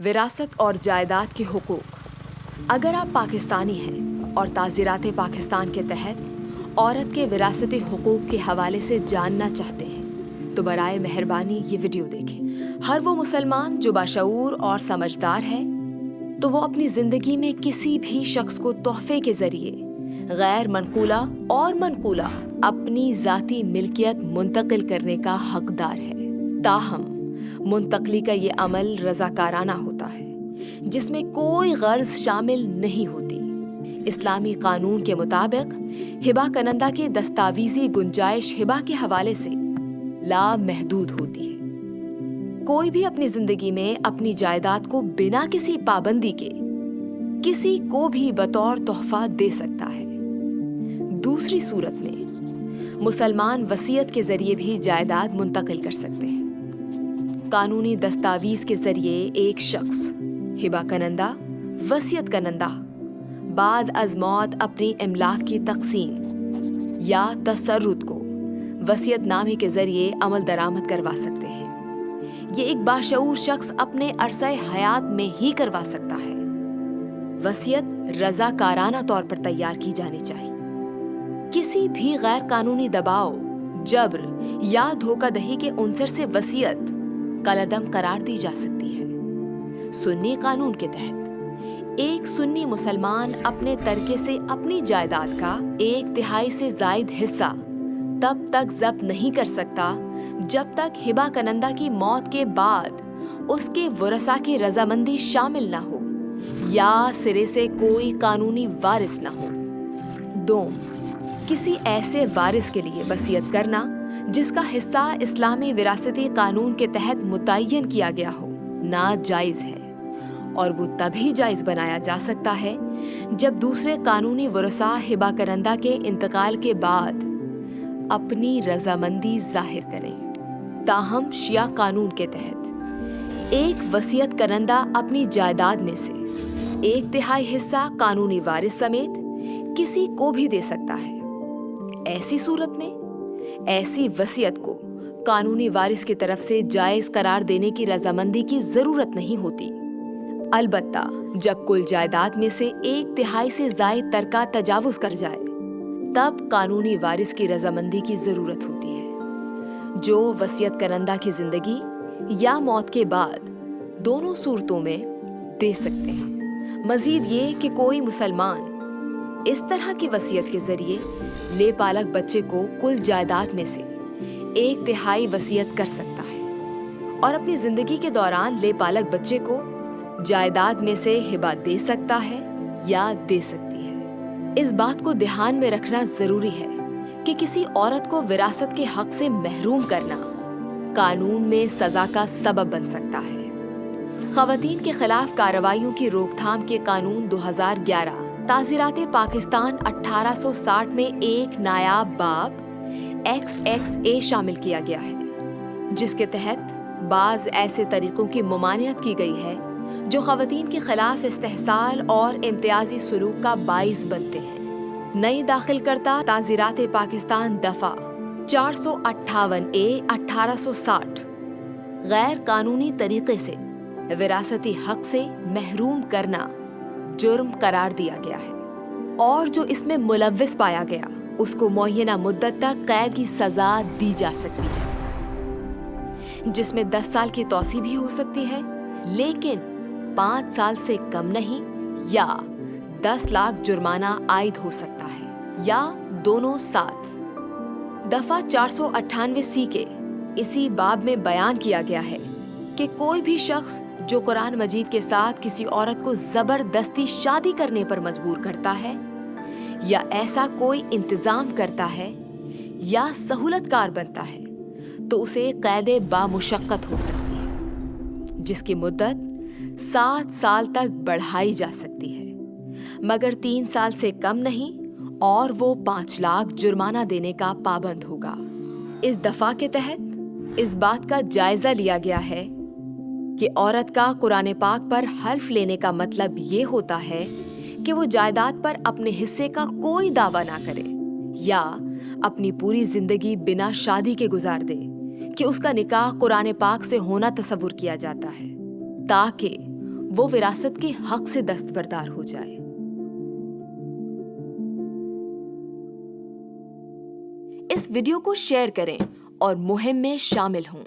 विरासत और जायदाद के हुकूक। अगर आप पाकिस्तानी हैं और ताज़ीरात पाकिस्तान के तहत औरत के विरासती हुकूक के हवाले से जानना चाहते हैं तो बराए मेहरबानी ये वीडियो देखें। हर वो मुसलमान जो बाशऊर और समझदार है तो वो अपनी ज़िंदगी में किसी भी शख्स को तोहफे के ज़रिए गैर मनकूला और मनकूला अपनी ज़ाती मिल्कियत मुंतकिल करने का हकदार है। ताहम मुंतकली का ये अमल रज़ाकाराना होता है जिसमें कोई गर्ज शामिल नहीं होती। इस्लामी कानून के मुताबिक हिबा कनंदा के दस्तावेजी गुंजाइश हिबा के हवाले से लामहदूद होती है। कोई भी अपनी जिंदगी में अपनी जायदाद को बिना किसी पाबंदी के किसी को भी बतौर तोहफा दे सकता है। दूसरी सूरत में मुसलमान वसीयत के जरिए भी जायदाद मुंतकिल कर सकते हैं। कानूनी दस्तावीज के जरिए एक शख्स हिबा कनंदा, वसीयत कनंदा बाद अज मौत अपनी इमलाक की तकसीम या तसर्रुत को वसीयतनामे के जरिए अमल दरामद करवा सकते हैं। ये एक बाशऊर शख्स अपने अरसे हयात में ही करवा सकता है। वसीयत रज़ाकाराना तौर पर तैयार की जानी चाहिए। किसी भी गैर कानूनी दबाव, जब्र या धोखाधड़ी के उनसर से वसीयत कलअदम करार दी जा सकती है। सुन्नी कानून के तहत एक सुन्नी मुसलमान अपने तरके से अपनी जायदाद का 1/3 से जायद हिस्सा तब तक जब्त नहीं कर सकता जब तक हिबा कनंदा की मौत के बाद उसके वरसा की रजामंदी शामिल न हो या सिरे से कोई कानूनी वारिस न हो। 2. किसी ऐसे वारिस के लिए वसीयत करना जिसका हिस्सा इस्लामी विरासती कानून के तहत मुतय्यन किया गया हो नाजायज है और वो तभी जायज बनाया जा सकता है जब दूसरे कानूनी वरसा हिबा करंदा के इंतकाल के बाद अपनी रजामंदी जाहिर करें। ताहम शिया कानून के तहत एक वसीयत करंदा अपनी जायदाद में से 1/3 हिस्सा कानूनी वारिस समेत किसी को भी दे सकता है। ऐसी सूरत में ऐसी वसीयत को कानूनी वारिस की तरफ से जायज करार देने की रजामंदी की जरूरत नहीं होती। अलबत्ता जब कुल जायदाद में से 1/3 से जायद तरका तजावुज कर जाए तब कानूनी वारिस की रजामंदी की जरूरत होती है जो वसीयत करंदा की जिंदगी या मौत के बाद दोनों सूरतों में दे सकते हैं। मजीद ये कि कोई मुसलमान इस तरह की वसीयत के जरिए लेपालक बच्चे को कुल जायदाद में से 1/3 वसीयत कर सकता है और अपनी जिंदगी के दौरान लेपालक बच्चे को जायदाद में से हिबा दे सकता है या दे सकती है। इस बात को ध्यान में रखना जरूरी है कि किसी औरत को विरासत के हक से महरूम करना कानून में सजा का सबब बन सकता है। खवातीन के खिलाफ कार्रवाइयों की रोकथाम के कानून 2011 ताज़ीरात पाकिस्तान 1860 में एक नायाब बाब XXA शामिल किया गया है जिसके तहत बाज ऐसे तरीकों की ममानियत की गई है जो खवातीन के खिलाफ इस्तेहसाल और इम्तियाजी सलूक का बाइस बनते हैं। नई दाखिल करता ताज़ीरात पाकिस्तान दफा 458A 1860 गैर कानूनी तरीके से विरासती हक से महरूम करना जुर्म करार दिया गया है और जो इसमें मुलव्विस पाया गया उसको मुअय्यना मुद्दत तक कैद की सजा दी जा सकती है जिसमें 10 साल की तौसी भी हो सकती है लेकिन 5 साल से कम नहीं या 10 लाख जुर्माना आयद हो सकता है या दोनों साथ। दफा 498C के इसी बाब में बयान किया गया है कि कोई भी शख्स जो कुरान मजीद के साथ किसी औरत को जबरदस्ती शादी करने पर मजबूर करता है या ऐसा कोई इंतजाम करता है या सहूलतकार बनता है तो उसे कैदे बामुशक्कत हो सकती है जिसकी मुद्दत 7 साल तक बढ़ाई जा सकती है मगर 3 साल से कम नहीं और वो 5 लाख जुर्माना देने का पाबंद होगा। इस दफा के तहत इस बात का जायजा लिया गया है कि औरत का कुरान पाक पर हल्फ लेने का मतलब ये होता है कि वो जायदाद पर अपने हिस्से का कोई दावा ना करे या अपनी पूरी जिंदगी बिना शादी के गुजार दे कि उसका निकाह कुरान पाक से होना तसव्वुर किया जाता है ताकि वो विरासत के हक से दस्तबरदार हो जाए। इस वीडियो को शेयर करें और मुहिम में शामिल हों।